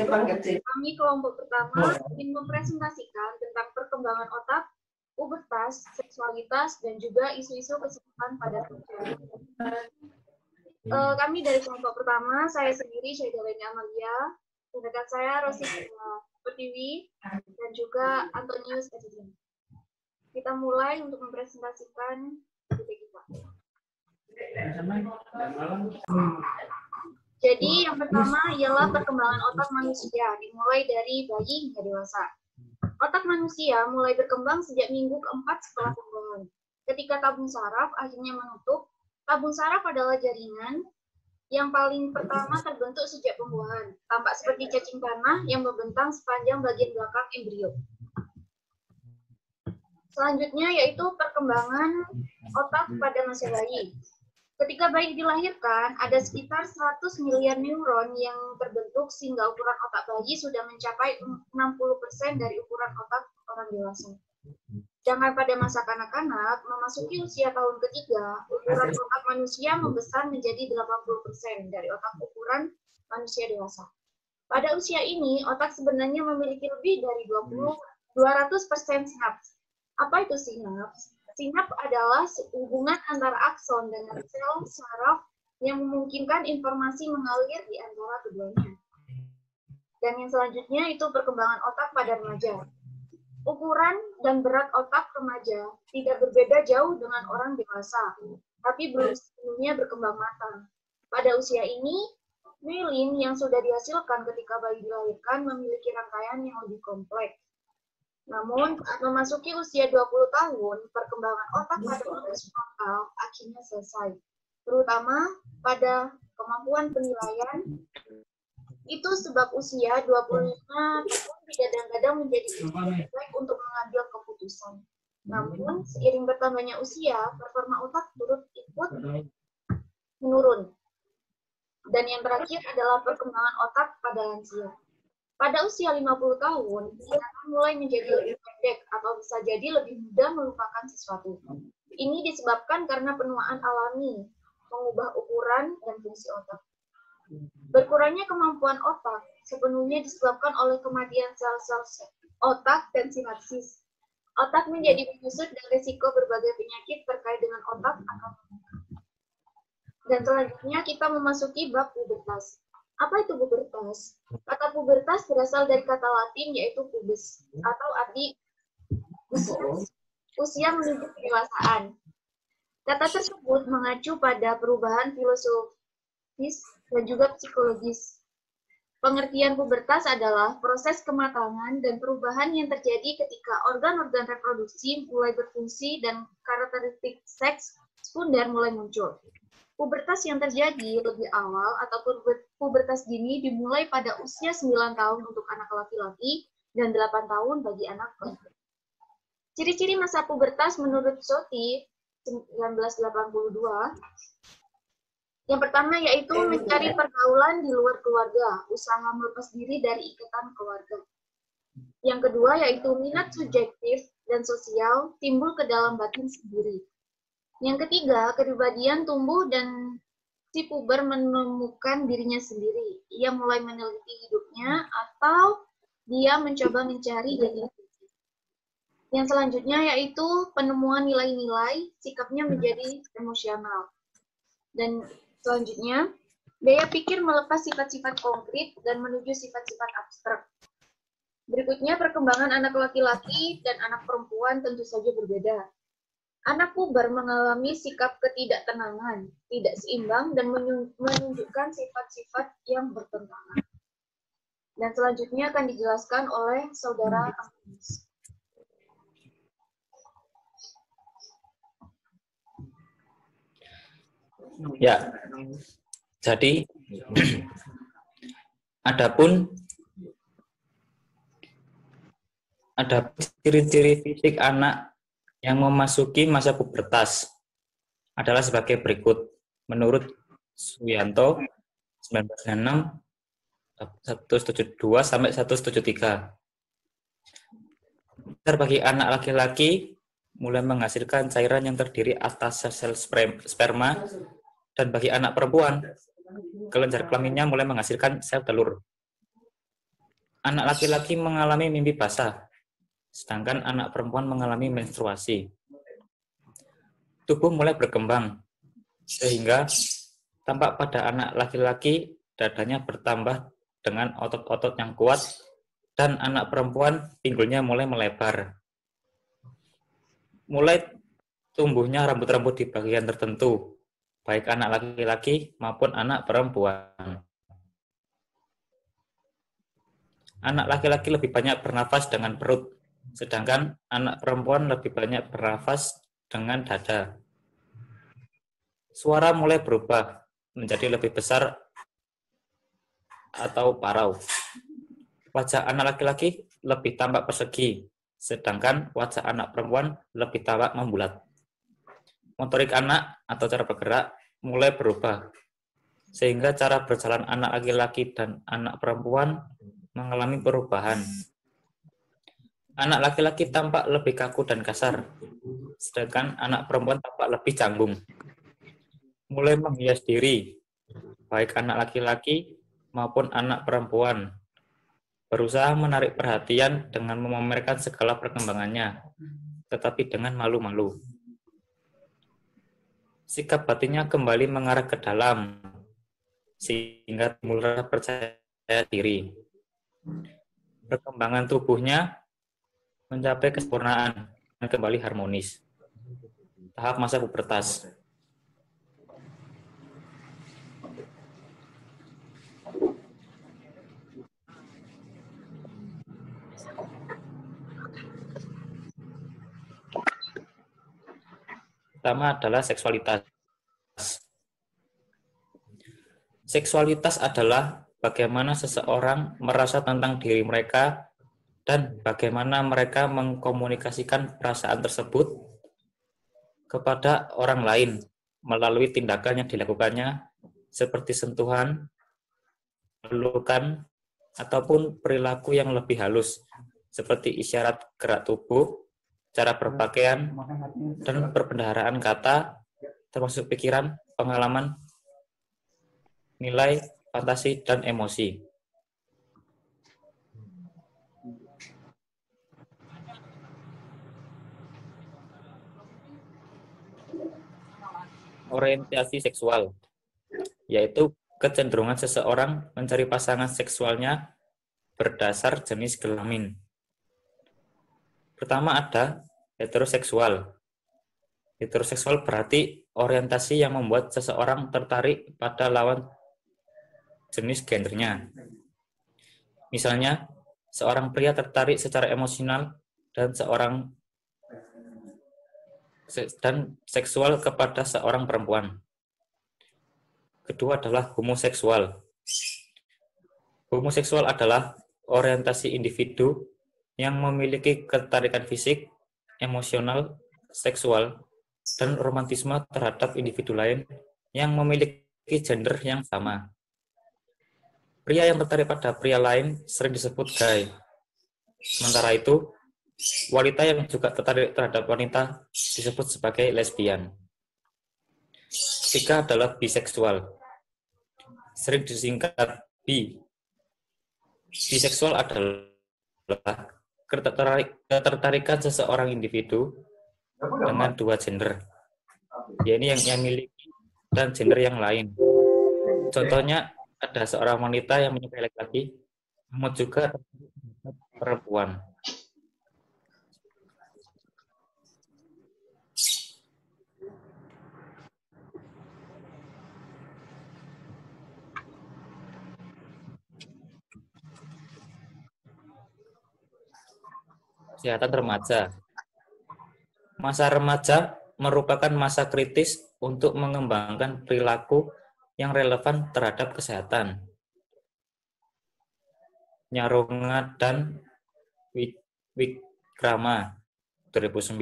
Kami kelompok pertama ingin mempresentasikan tentang perkembangan otak, pubertas, seksualitas, dan juga isu-isu kesehatan pada remaja. Kami dari kelompok pertama, saya sendiri Syaida Leni Amalia, rekan saya Rosita Pertiwi, dan juga Antonius Edwin. Kita mulai untuk mempresentasikan ide kita. Jadi yang pertama ialah perkembangan otak manusia, dimulai dari bayi hingga dewasa. Otak manusia mulai berkembang sejak minggu keempat setelah pembuahan. Ketika tabung saraf akhirnya menutup, tabung saraf adalah jaringan yang paling pertama terbentuk sejak pembuahan, tampak seperti cacing tanah yang membentang sepanjang bagian belakang embrio. Selanjutnya yaitu perkembangan otak pada masa bayi. Ketika bayi dilahirkan, ada sekitar 100 miliar neuron yang terbentuk sehingga ukuran otak bayi sudah mencapai 60% dari ukuran otak orang dewasa. Sedangkan pada masa kanak-kanak, memasuki usia tahun ketiga, ukuran otak manusia membesar menjadi 80% dari otak ukuran manusia dewasa. Pada usia ini, otak sebenarnya memiliki lebih dari 200% sinaps. Apa itu sinaps? Sinaps adalah hubungan antara akson dengan sel saraf yang memungkinkan informasi mengalir di antara keduanya. Dan yang selanjutnya itu perkembangan otak pada remaja. Ukuran dan berat otak remaja tidak berbeda jauh dengan orang dewasa, tapi belum sepenuhnya berkembang matang. Pada usia ini, myelin yang sudah dihasilkan ketika bayi dilahirkan memiliki rangkaian yang lebih kompleks. Namun, saat memasuki usia 20 tahun, perkembangan otak pada korteks frontal akhirnya selesai, terutama pada kemampuan penilaian. Itu sebab usia 25 tahun kadang-kadang menjadi baik untuk mengambil keputusan. Namun, seiring bertambahnya usia, performa otak turut ikut menurun. Dan yang terakhir adalah perkembangan otak pada lansia. Pada usia 50 tahun, ingatan mulai menjadi lebih pendek atau bisa jadi lebih mudah melupakan sesuatu. Ini disebabkan karena penuaan alami, mengubah ukuran dan fungsi otak. Berkurangnya kemampuan otak sepenuhnya disebabkan oleh kematian sel-sel otak dan sinapsis. Otak menjadi menyusut dan risiko berbagai penyakit terkait dengan otak akan meningkat. Dan selanjutnya kita memasuki bab pubertas. Apa itu pubertas? Kata pubertas berasal dari kata Latin yaitu pubis, atau arti usia menuju kedewasaan. Kata tersebut mengacu pada perubahan filosofis dan juga psikologis. Pengertian pubertas adalah proses kematangan dan perubahan yang terjadi ketika organ-organ reproduksi mulai berfungsi dan karakteristik seks sekunder mulai muncul. Pubertas yang terjadi lebih awal atau pubertas dini dimulai pada usia 9 tahun untuk anak laki-laki dan 8 tahun bagi anak perempuan. Ciri-ciri masa pubertas menurut Soti 1982. Yang pertama yaitu mencari pergaulan di luar keluarga, usaha melepas diri dari ikatan keluarga. Yang kedua yaitu minat subjektif dan sosial timbul ke dalam batin sendiri. Yang ketiga, kepribadian tumbuh dan si puber menemukan dirinya sendiri. Ia mulai meneliti hidupnya atau dia mencoba mencari diri. Yang selanjutnya yaitu penemuan nilai-nilai, sikapnya menjadi emosional. Dan selanjutnya, daya pikir melepas sifat-sifat konkret dan menuju sifat-sifat abstrak. Berikutnya, perkembangan anak laki-laki dan anak perempuan tentu saja berbeda. Anak puber mengalami sikap ketidaktenangan, tidak seimbang, dan menunjukkan sifat-sifat yang bertentangan. Dan selanjutnya akan dijelaskan oleh Saudara Agnes. Ya, jadi adapun ciri-ciri fisik anak yang memasuki masa pubertas adalah sebagai berikut. Menurut Suyanto 1996 172 sampai 173. Bagi anak laki-laki mulai menghasilkan cairan yang terdiri atas sel sperma, dan bagi anak perempuan kelenjar kelaminnya mulai menghasilkan sel telur. Anak laki-laki mengalami mimpi basah, sedangkan anak perempuan mengalami menstruasi. Tubuh mulai berkembang, sehingga tampak pada anak laki-laki dadanya bertambah dengan otot-otot yang kuat, dan anak perempuan pinggulnya mulai melebar. Mulai tumbuhnya rambut-rambut di bagian tertentu, baik anak laki-laki maupun anak perempuan. Anak laki-laki lebih banyak bernafas dengan perut, sedangkan anak perempuan lebih banyak bernafas dengan dada. Suara mulai berubah menjadi lebih besar atau parau. Wajah anak laki-laki lebih tampak persegi, sedangkan wajah anak perempuan lebih tampak membulat. Motorik anak atau cara bergerak mulai berubah, sehingga cara berjalan anak laki-laki dan anak perempuan mengalami perubahan. Anak laki-laki tampak lebih kaku dan kasar, sedangkan anak perempuan tampak lebih canggung. Mulai menghias diri, baik anak laki-laki maupun anak perempuan, berusaha menarik perhatian dengan memamerkan segala perkembangannya, tetapi dengan malu-malu. Sikap batinnya kembali mengarah ke dalam, sehingga timbul rasa percaya diri. Perkembangan tubuhnya mencapai kesempurnaan dan kembali harmonis. Tahap masa pubertas. Pertama adalah seksualitas. Seksualitas adalah bagaimana seseorang merasa tentang diri mereka dan bagaimana mereka mengkomunikasikan perasaan tersebut kepada orang lain melalui tindakan yang dilakukannya seperti sentuhan, pelukan, ataupun perilaku yang lebih halus seperti isyarat gerak tubuh, cara berpakaian, dan perbendaharaan kata, termasuk pikiran, pengalaman, nilai, fantasi, dan emosi. Orientasi seksual, yaitu kecenderungan seseorang mencari pasangan seksualnya berdasar jenis kelamin. Pertama ada heteroseksual. Heteroseksual berarti orientasi yang membuat seseorang tertarik pada lawan jenis gendernya. Misalnya, seorang pria tertarik secara emosional dan seksual kepada seorang perempuan. Kedua adalah homoseksual. Homoseksual adalah orientasi individu yang memiliki ketertarikan fisik, emosional, seksual, dan romantisme terhadap individu lain yang memiliki gender yang sama. Pria yang tertarik pada pria lain sering disebut gay. Sementara itu, wanita yang juga tertarik terhadap wanita disebut sebagai lesbian. Ketiga adalah biseksual. Sering disingkat bi. Biseksual adalah ketertarikan seseorang individu dengan dua gender, yaitu yang memiliki dan gender yang lain. Contohnya ada seorang wanita yang menyukai laki-laki, namun juga perempuan. Kesehatan remaja. Masa remaja merupakan masa kritis untuk mengembangkan perilaku yang relevan terhadap kesehatan. Nyarunga dan Wikrama 2009,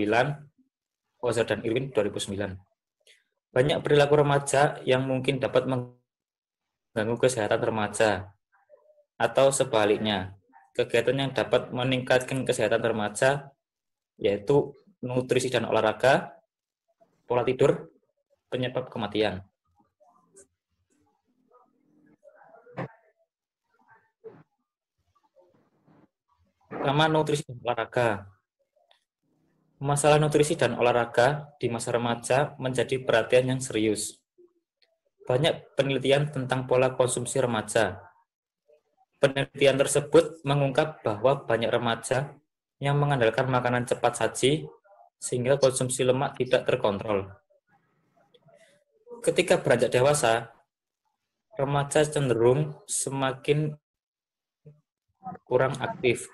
Ozer dan Irwin 2009. Banyak perilaku remaja yang mungkin dapat mengganggu kesehatan remaja, atau sebaliknya, kegiatan yang dapat meningkatkan kesehatan remaja yaitu nutrisi dan olahraga, pola tidur, penyebab kematian. Pertama, nutrisi dan olahraga. Masalah nutrisi dan olahraga di masa remaja menjadi perhatian yang serius. Banyak penelitian tentang pola konsumsi remaja. Penelitian tersebut mengungkap bahwa banyak remaja yang mengandalkan makanan cepat saji sehingga konsumsi lemak tidak terkontrol. Ketika beranjak dewasa, remaja cenderung semakin kurang aktif.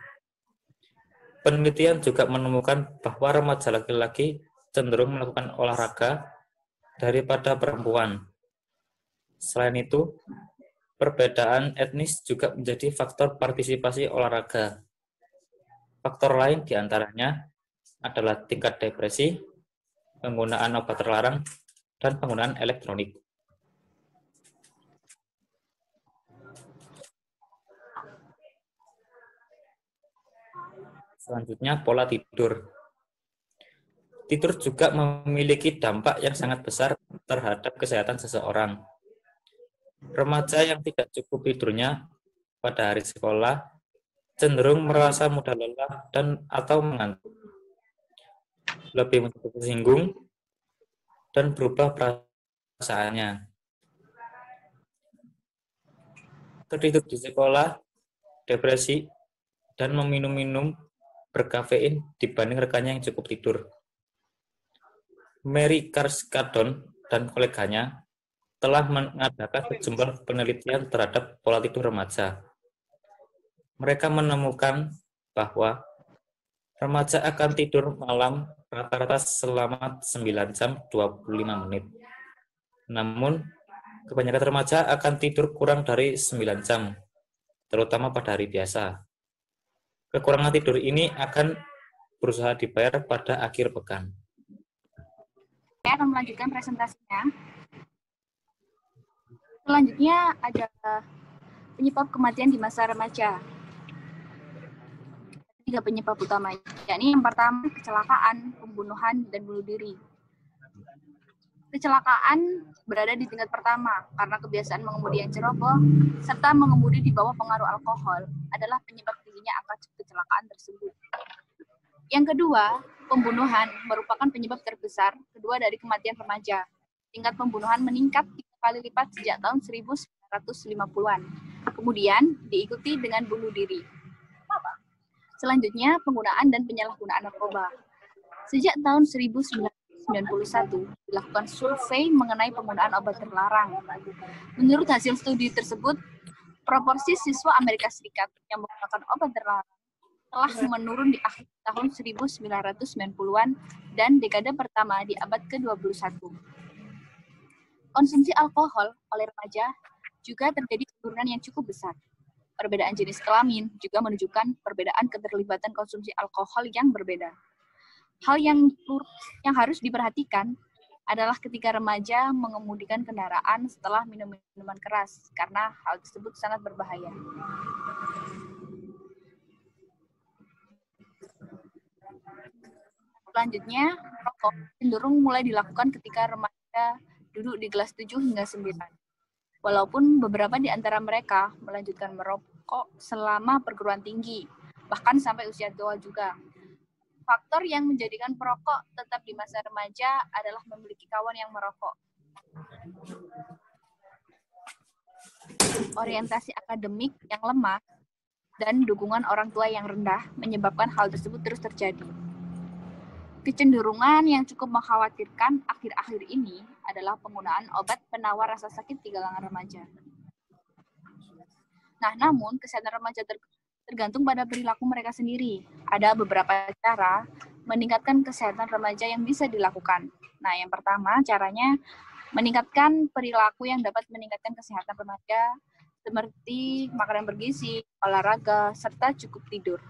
Penelitian juga menemukan bahwa remaja laki-laki cenderung melakukan olahraga daripada perempuan. Selain itu, perbedaan etnis juga menjadi faktor partisipasi olahraga. Faktor lain diantaranya adalah tingkat depresi, penggunaan obat terlarang, dan penggunaan elektronik. Selanjutnya, pola tidur. Tidur juga memiliki dampak yang sangat besar terhadap kesehatan seseorang. Remaja yang tidak cukup tidurnya pada hari sekolah cenderung merasa mudah lelah dan atau mengantuk, lebih mudah tersinggung, dan berubah perasaannya. Tertidur di sekolah, depresi, dan meminum-minum berkafein dibanding rekannya yang cukup tidur. Mary Carskadon dan koleganya telah mengadakan sejumlah penelitian terhadap pola tidur remaja. Mereka menemukan bahwa remaja akan tidur malam rata-rata selama 9 jam 25 menit. Namun, kebanyakan remaja akan tidur kurang dari 9 jam, terutama pada hari biasa. Kekurangan tidur ini akan berusaha dibayar pada akhir pekan. Saya akan melanjutkan presentasinya. Selanjutnya ada penyebab kematian di masa remaja. 3 penyebab utamanya, yakni yang pertama kecelakaan, pembunuhan, dan bunuh diri. Kecelakaan berada di tingkat pertama karena kebiasaan mengemudi yang ceroboh serta mengemudi di bawah pengaruh alkohol adalah penyebab tingginya angka kecelakaan tersebut. Yang kedua, pembunuhan merupakan penyebab terbesar kedua dari kematian remaja. Tingkat pembunuhan meningkat 3 kali lipat sejak tahun 1950-an. Kemudian diikuti dengan bunuh diri. Selanjutnya, penggunaan dan penyalahgunaan narkoba. Sejak tahun 1991, dilakukan survei mengenai penggunaan obat terlarang. Menurut hasil studi tersebut, proporsi siswa Amerika Serikat yang menggunakan obat terlarang telah menurun di akhir tahun 1990-an dan dekade pertama di abad ke-21. Konsumsi alkohol oleh remaja juga terjadi penurunan yang cukup besar. Perbedaan jenis kelamin juga menunjukkan perbedaan keterlibatan konsumsi alkohol yang berbeda. Hal yang harus diperhatikan adalah ketika remaja mengemudikan kendaraan setelah minum minuman keras, karena hal tersebut sangat berbahaya. Selanjutnya, rokok cenderung mulai dilakukan ketika remaja duduk di kelas 7 hingga 9. Walaupun beberapa di antara mereka melanjutkan merokok selama perguruan tinggi, bahkan sampai usia tua juga. Faktor yang menjadikan perokok tetap di masa remaja adalah memiliki kawan yang merokok. Orientasi akademik yang lemah dan dukungan orang tua yang rendah menyebabkan hal tersebut terus terjadi. Kecenderungan yang cukup mengkhawatirkan akhir-akhir ini adalah penggunaan obat penawar rasa sakit di kalangan remaja. Nah, namun kesehatan remaja tergantung pada perilaku mereka sendiri. Ada beberapa cara meningkatkan kesehatan remaja yang bisa dilakukan. Nah, yang pertama caranya meningkatkan perilaku yang dapat meningkatkan kesehatan remaja seperti makanan bergizi, olahraga, serta cukup tidur.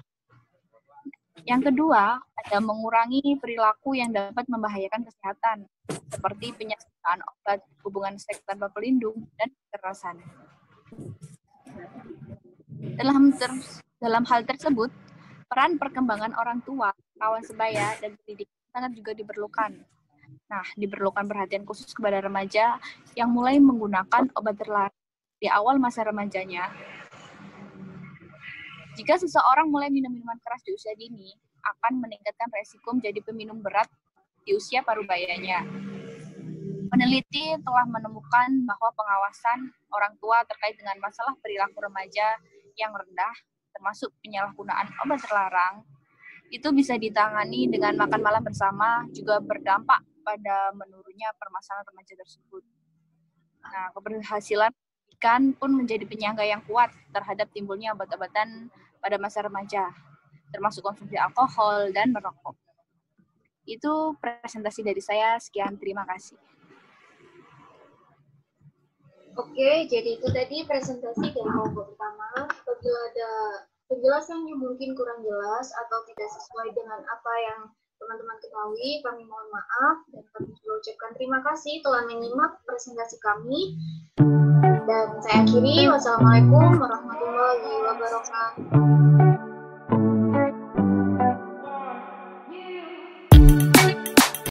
Yang kedua, ada mengurangi perilaku yang dapat membahayakan kesehatan, seperti penyalahgunaan obat, hubungan seks tanpa pelindung, dan kekerasan. Dalam hal tersebut, peran perkembangan orang tua, kawan sebaya, dan pendidikan sangat juga diperlukan. Nah, diperlukan perhatian khusus kepada remaja yang mulai menggunakan obat terlarang di awal masa remajanya. Jika seseorang mulai minum minuman keras di usia dini, akan meningkatkan resiko menjadi peminum berat di usia parubayanya. Peneliti telah menemukan bahwa pengawasan orang tua terkait dengan masalah perilaku remaja yang rendah, termasuk penyalahgunaan obat terlarang, itu bisa ditangani dengan makan malam bersama, juga berdampak pada menurunnya permasalahan remaja tersebut. Nah, keberhasilan pendidikan pun menjadi penyangga yang kuat terhadap timbulnya obat-obatan pada masa remaja, termasuk konsumsi alkohol dan merokok. Itu presentasi dari saya. Sekian, terima kasih. Oke, jadi itu tadi presentasi dari kelompok pertama. Apabila ada penjelasan yang mungkin kurang jelas atau tidak sesuai dengan apa yang teman-teman ketahui, kami mohon maaf dan kami juga ucapkan terima kasih telah menyimak presentasi kami. Dan saya akhiri, wassalamualaikum warahmatullahi wabarakatuh.